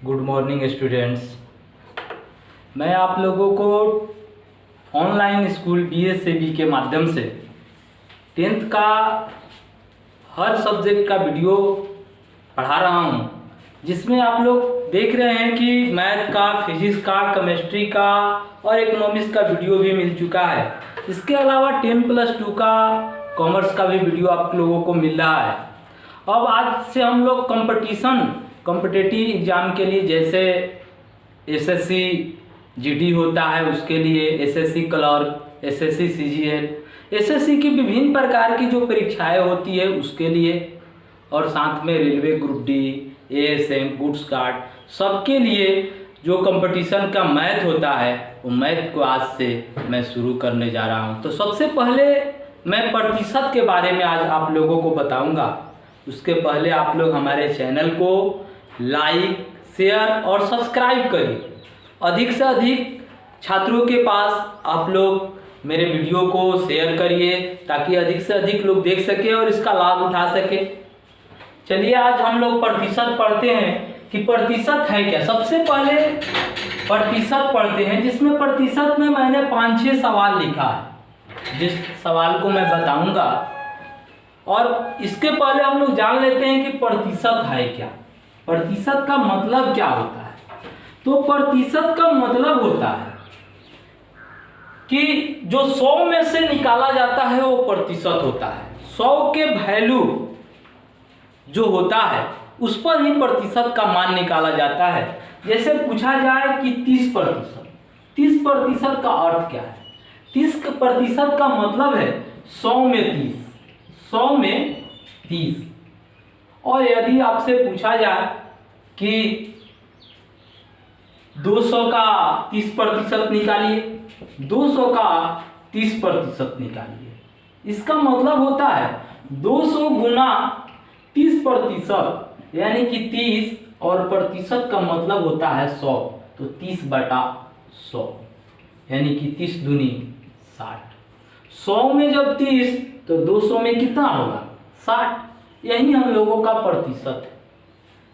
Good morning students. मैं आप लोगों को ऑनलाइन स्कूल BSAB के माध्यम से 10th का हर सब्जेक्ट का वीडियो पढ़ा रहा हूं, जिसमें आप लोग देख रहे हैं कि मैथ का, फिजिक्स का, केमिस्ट्री का और इकोनॉमिक्स का वीडियो भी मिल चुका है। इसके अलावा 10+2 का कॉमर्स का भी वीडियो आप लोगों को मिल रहा है। अब आज से हम लोग कॉम्पिटिटिव एग्ज़ाम के लिए, जैसे SSC GD होता है उसके लिए, SSC clerk, SSC CGL, SSC की विभिन्न प्रकार की जो परीक्षाएं होती है उसके लिए, और साथ में railway group D, ASM, goods card, सबके लिए जो कंपटीशन का मैथ होता है वो मैथ को आज से मैं शुरू करने जा रहा हूं। तो सबसे पहले मैं प्रतिशत के बारे में आज आप लोगों को बताऊंगा। उसके पहले आप लोग हमारे चैनल को लाइक, शेयर और सब्सक्राइब करिए। अधिक से अधिक छात्रों के पास आप लोग मेरे वीडियो को शेयर करिए ताकि अधिक से अधिक लोग देख सके और इसका लाभ उठा सके। चलिए आज हम लोग प्रतिशत पढ़ते हैं कि प्रतिशत है क्या। सबसे पहले प्रतिशत पढ़ते हैं, जिसमें प्रतिशत में मैंने 5-6 सवाल लिखा है, जिस सवाल को मैं बताऊंगा। और इसके पहले हम लोग जान लेते हैं कि प्रतिशत है क्या, प्रतिशत का मतलब क्या होता है। तो प्रतिशत का मतलब होता है कि जो 100 में से निकाला जाता है वो प्रतिशत होता है। 100 के वैल्यू जो होता है उस पर ही प्रतिशत का मान निकाला जाता है। जैसे पूछा जाए कि 30%, 30% का अर्थ क्या है। 30% का मतलब है 100 में 30, 100 में 30। और यदि आपसे पूछा जाए कि 200 का 30% निकालिए, 200 का 30% निकालिए, इसका मतलब होता है 200 गुना 30%, यानी कि 30, और प्रतिशत का मतलब होता है 100, तो 30/100, यानी कि 30 दूनी 60। 100 में जब 30 तो 200 में कितना होगा 60। यही हम लोगों का प्रतिशत है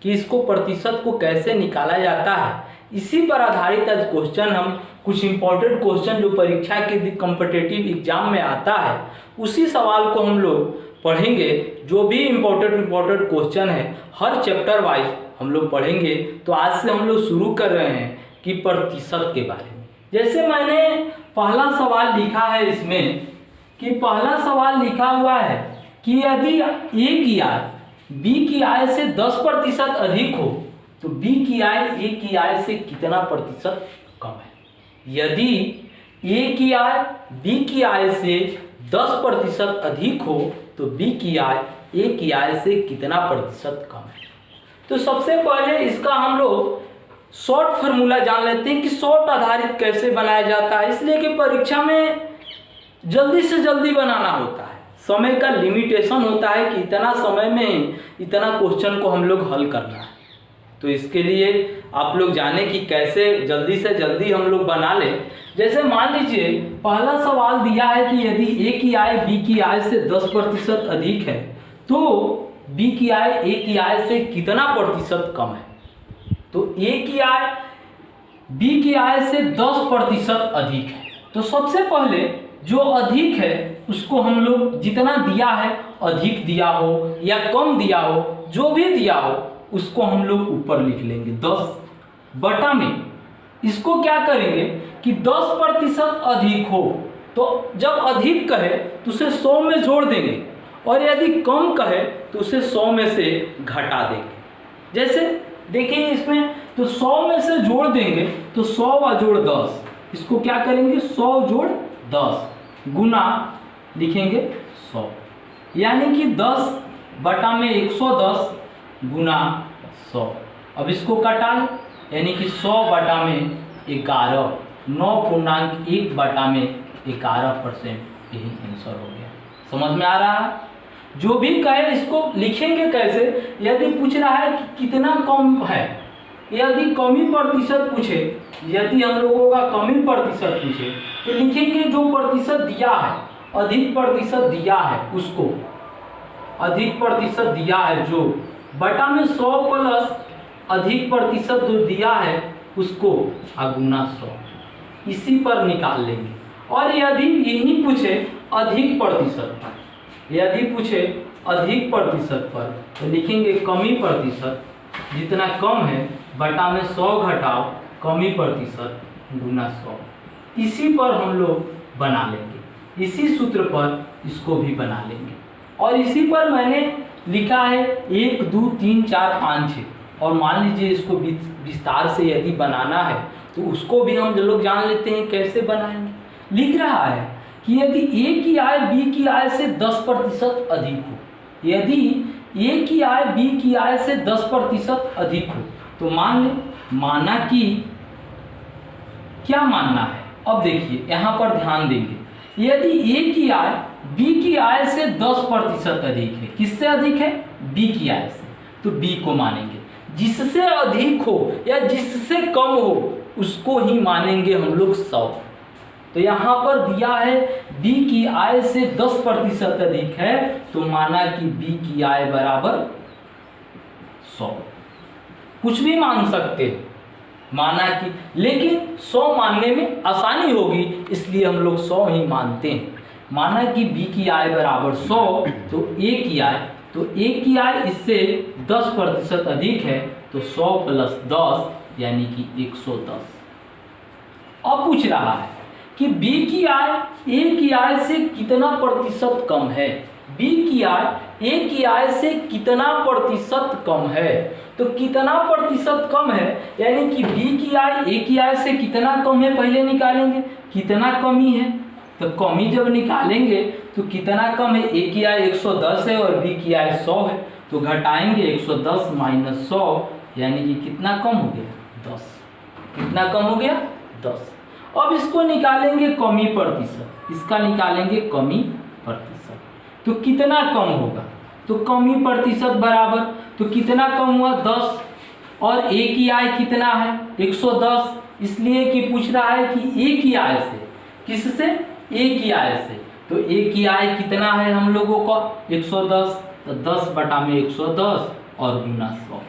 कि इसको प्रतिशत को कैसे निकाला जाता है। इसी पर आधारित आज क्वेश्चन, हम कुछ इंपॉर्टेंट क्वेश्चन जो परीक्षा के कॉम्पिटिटिव एग्जाम में आता है उसी सवाल को हम लोग पढ़ेंगे। जो भी इम्पोर्टेंट क्वेश्चन है हर चैप्टर वाइज हम लोग पढ़ेंगे। तो आज से हम लोग शुरू कर रहे हैं कि प्रतिशत के बारे में। जैसे मैंने पहला सवाल लिखा है इसमें, कि पहला सवाल लिखा हुआ है कि यदि A की आय B की आय से 10% अधिक हो तो B की आय A की आय से कितना प्रतिशत कम है। यदि A की आय B की आय से 10% अधिक हो तो B की आय A की आय से कितना प्रतिशत कम है। तो सबसे पहले इसका हम लोग शॉर्ट फार्मूला जान लेते हैं कि शॉर्ट आधारित कैसे बनाया जाता है। इसलिए कि परीक्षा में जल्दी से जल्दी बनाना होता है, समय का लिमिटेशन होता है कि इतना समय में इतना क्वेश्चन को हम लोग हल करना है। तो इसके लिए आप लोग जाने कि कैसे जल्दी से जल्दी हम लोग बना लें। जैसे मान लीजिए पहला सवाल दिया है कि यदि A की आय B की आय से 10% अधिक है तो B की आय A की आय से कितना प्रतिशत कम है। तो A की आय B की आय से 10% अधिक है। तो सबसे पहले जो अधिक है उसको हम लोग जितना दिया है, अधिक दिया हो या कम दिया हो, जो भी दिया हो उसको हम लोग ऊपर लिख लेंगे 10 में। इसको क्या करेंगे कि 10% अधिक हो तो जब अधिक कहे तो उसे 100 में जोड़ देंगे, और यदि कम कहे तो उसे 100 में से घटा देंगे। जैसे देखिए इसमें तो 100 में से जोड़ देंगे तो 100 व जोड़ 10, इसको क्या करेंगे 100 जोड़ 10 गुना लिखेंगे 100, यानी कि 10/110 गुना 100। अब इसको काटा लें, यानी कि 100/11, 9.1/11%, यही आंसर हो गया। समझ में आ रहा है। जो भी कहे इसको लिखेंगे कैसे। यदि पूछ रहा है कि कितना कम है, यदि कमी प्रतिशत पूछे, यदि हम लोगों का कमी प्रतिशत पूछे तो लिखेंगे जो प्रतिशत दिया है, अधिक प्रतिशत दिया है उसको, अधिक प्रतिशत दिया है जो बटा में 100 प्लस अधिक प्रतिशत जो दिया है उसको गुना 100, इसी पर निकाल लेंगे। और यदि यही पूछे अधिक प्रतिशत पर, यदि पूछे अधिक प्रतिशत पर तो लिखेंगे कमी प्रतिशत, जितना कम है बटा में 100 घटाओ कमी प्रतिशत गुना 100, इसी पर हम लोग बना लेंगे, इसी सूत्र पर इसको भी बना लेंगे। और इसी पर मैंने लिखा है 1 2 3 4 5 6, और मान लीजिए इसको विस्तार से यदि बनाना है तो उसको भी हम लोग जान लेते हैं कैसे बनाएंगे। लिख रहा है कि यदि ए की आय बी की आय से 10% अधिक हो, यदि ए की आय बी की आय से 10% अधिक हो तो मान लें, माना कि क्या मानना है। अब देखिए यहाँ पर ध्यान देंगे, यदि ए की आय बी की आय से 10% अधिक है, किससे अधिक है? बी की आय से, तो बी को मानेंगे। जिससे अधिक हो या जिससे कम हो उसको ही मानेंगे हम लोग 100। तो यहाँ पर दिया है बी की आय से 10% अधिक है तो माना कि बी की आय बराबर 100। कुछ भी मान सकते हैं, माना कि, लेकिन 100 मानने में आसानी होगी इसलिए हम लोग 100 ही मानते हैं। माना कि बी की आय बराबर 100 तो ए की आय, तो ए की आय इससे 10% अधिक है तो 100 + 10 यानी कि 110। अब पूछ रहा है कि बी की आय ए की आय से कितना प्रतिशत कम है, बी की आय ए की आय से कितना प्रतिशत कम है। तो कितना प्रतिशत कम है यानी कि बी की आय ए की आय से कितना कम है पहले निकालेंगे, कितना कमी है। तो कमी जब निकालेंगे तो कितना कम है, ए की आय 110 है और बी की आय 100 है, तो घटाएंगे 110 - 100 यानी कि कितना कम हो गया, 10। कितना कम हो गया, 10। अब इसको निकालेंगे कमी प्रतिशत, इसका निकालेंगे कमी प्रतिशत, तो कितना कम होगा, तो कमी प्रतिशत बराबर, तो कितना कम हुआ, 10। और ए की आय कितना है, 110, इसलिए कि पूछ रहा है कि ए की आय से, किससे, ए की आय से, तो ए की आय कितना है हम लोगों का 110, तो 10 बटा में 110 और गुना 100,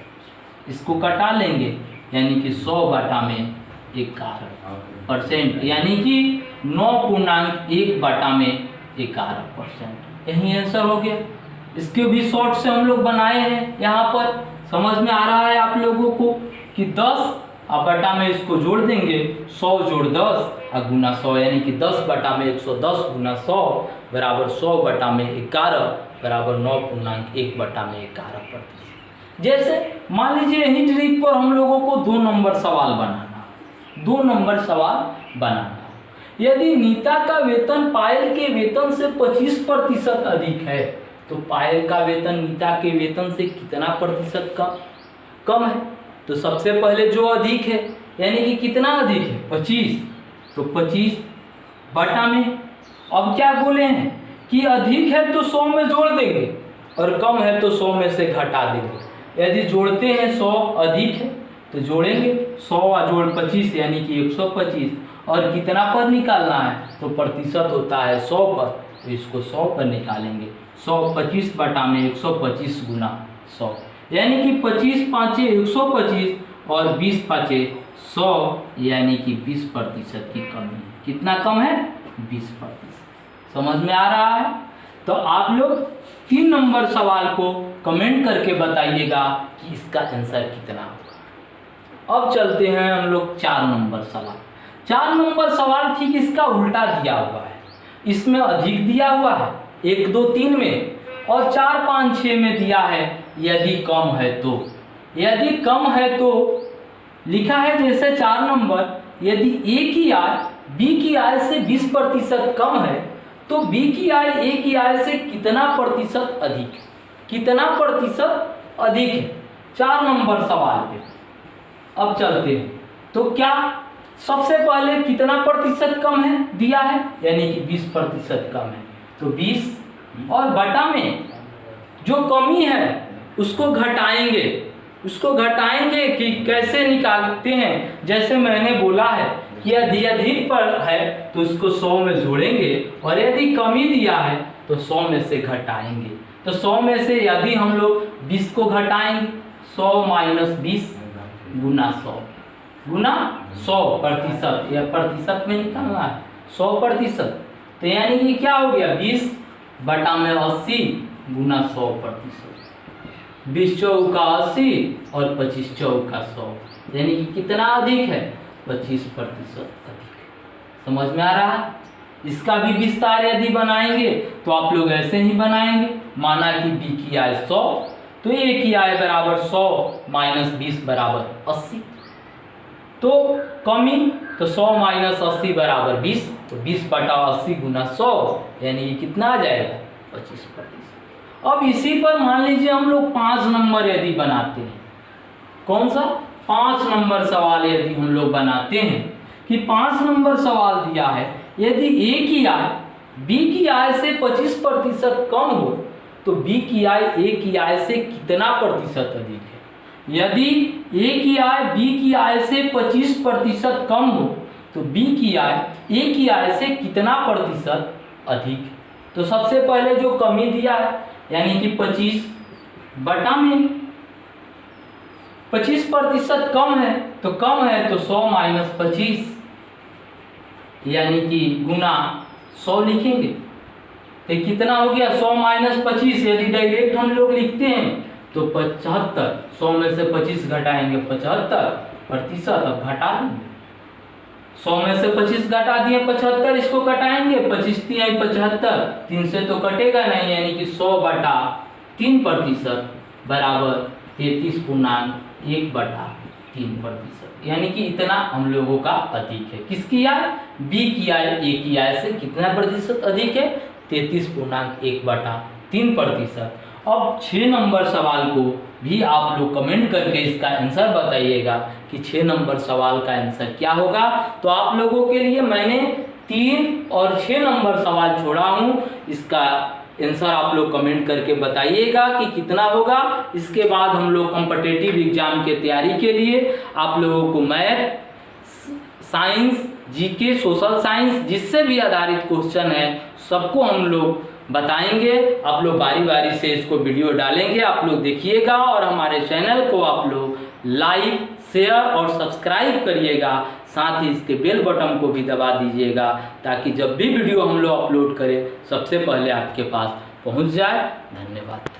इसको कटा लेंगे यानी कि 100 बटा में 11%, यानी कि 9.1 बटा में 11%। यही आंसर हो गया। इसके भी शॉर्ट से हम लोग बनाए हैं, यहाँ पर समझ में आ रहा है आप लोगों को कि 10 अब बटा में इसको जोड़ देंगे, 100 + 10 और गुना 100 यानी कि 10 बटा में 110 गुना 100 बराबर 100 बटा में 11 बराबर 9.1 बटा में 11%। जैसे मान लीजिए यही ट्रिक पर हम लोगों को 2 नंबर सवाल बनाना, 2 नंबर सवाल बनाना। यदि नीता का वेतन पायल के वेतन से 25% अधिक है तो पायल का वेतन नीता के वेतन से कितना प्रतिशत कम है। तो सबसे पहले जो अधिक है यानी कि कितना अधिक है, 25, तो 25 बटा में, अब क्या बोले हैं कि अधिक है तो 100 में जोड़ देंगे और कम है तो 100 में से घटा देंगे। यदि जोड़ते हैं 100 अधिक है तो जोड़ेंगे 100 जोड़ 25 यानी कि 125, और कितना पर निकालना है तो प्रतिशत होता है 100 पर, तो इसको 100 पर निकालेंगे। 100 25 बटा में 125 गुना 100 यानी कि 25 5 125 और 20 5 100 यानी कि 20% की कमी है। कितना कम है, 20%। समझ में आ रहा है। तो आप लोग 3 नंबर सवाल को कमेंट करके बताइएगा कि इसका आंसर कितना होगा। अब चलते हैं हम लोग 4 नंबर सवाल। 4 नंबर सवाल ठीक इसका उल्टा दिया हुआ है, इसमें अधिक दिया हुआ है 1 2 3 में, और 4 5 6 में दिया है यदि कम है तो। यदि कम है तो लिखा है जैसे 4 नंबर, यदि ए की आय बी की आय से 20% कम है तो बी की आय ए की आय से कितना प्रतिशत अधिक है, कितना प्रतिशत अधिक है। 4 नंबर सवाल पे अब चलते हैं। तो क्या सबसे पहले कितना प्रतिशत कम है दिया है यानी कि 20% कम है, तो 20 और बटा में जो कमी है उसको घटाएंगे। उसको घटाएंगे कि कैसे निकालते हैं, जैसे मैंने बोला है कि यदि अधिक पर है तो उसको 100 में जोड़ेंगे और यदि कमी दिया है तो 100 में से घटाएंगे। तो 100 में से यदि हम लोग 20 को घटाएंगे, 100 - 20 गुना 100 गुना 100%, या प्रतिशत में निकालना है 100%। तो यानी कि क्या हो गया 20 बटा में 80 गुना 100%। 20 चौका 80 और 25 चौका 100, यानी कि कितना अधिक है 25% अधिक है। समझ में आ रहा है? इसका भी विस्तार यदि बनाएंगे तो आप लोग ऐसे ही बनाएंगे। माना कि b की आय 100, तो a की आय बराबर 100 माइनस 20 बराबर 80। तो कमी, तो 100 माइनस 80 बराबर 20, तो 20 बटा 80 गुना 100, यानी कि कितना आ जाएगा 25%। अब इसी पर मान लीजिए हम लोग 5 नंबर यदि बनाते हैं, कौन सा 5 नंबर सवाल यदि हम लोग बनाते हैं कि 5 नंबर सवाल दिया है, यदि a की आय b की आय से 25% कम हो तो b की आय a की आय से कितना प्रतिशत अधिक है। यदि a की आय b की आय से 25% कम हो तो b की आय a की आय से कितना प्रतिशत अधिक है। तो सबसे पहले जो कमी दिया है यानी कि 25 बटा में 25% कम है, तो कम है तो 100 माइनस 25 यानी कि गुना 100 लिखेंगे। तो कितना हो गया 100 माइनस 25, यदि डायरेक्ट हम लोग लिखते हैं तो 75, 100 में से 25 घटाएंगे 75%, अब घटा देंगे 100 में से 25 घटा दिए 75, इसको घटाएंगे 25 3 75, 3 से तो कटेगा नहीं, यानी कि 100 बटा 3% बराबर 33.1 बटा 3%, यानी कि इतना हम लोगों का अधिक है। किसकी आय b की आय a की आय से कितना प्रतिशत अधिक है 33.1 बटा 3%। अब 6 नंबर सवाल को भी आप लोग कमेंट करके इसका आंसर बताइएगा कि 6 नंबर सवाल का आंसर क्या होगा। तो आप लोगों के लिए मैंने 3 और 6 नंबर सवाल छोड़ा हूँ, इसका आंसर आप लोग कमेंट करके बताइएगा कि कितना होगा। इसके बाद हम लोग कॉम्पिटिटिव एग्जाम के तैयारी के लिए आप लोगों को math, science, GK, social science जिससे भी आधारित क्वेश्चन है सबको हम लोग बताएंगे। आप लोग बारी बारी से इसको वीडियो डालेंगे, आप लोग देखिएगा और हमारे चैनल को आप लोग लाइक, शेयर और सब्सक्राइब करिएगा। साथ ही इसके बेल बटन को भी दबा दीजिएगा ताकि जब भी वीडियो हम लोग अपलोड करें सबसे पहले आपके पास पहुंच जाए। धन्यवाद।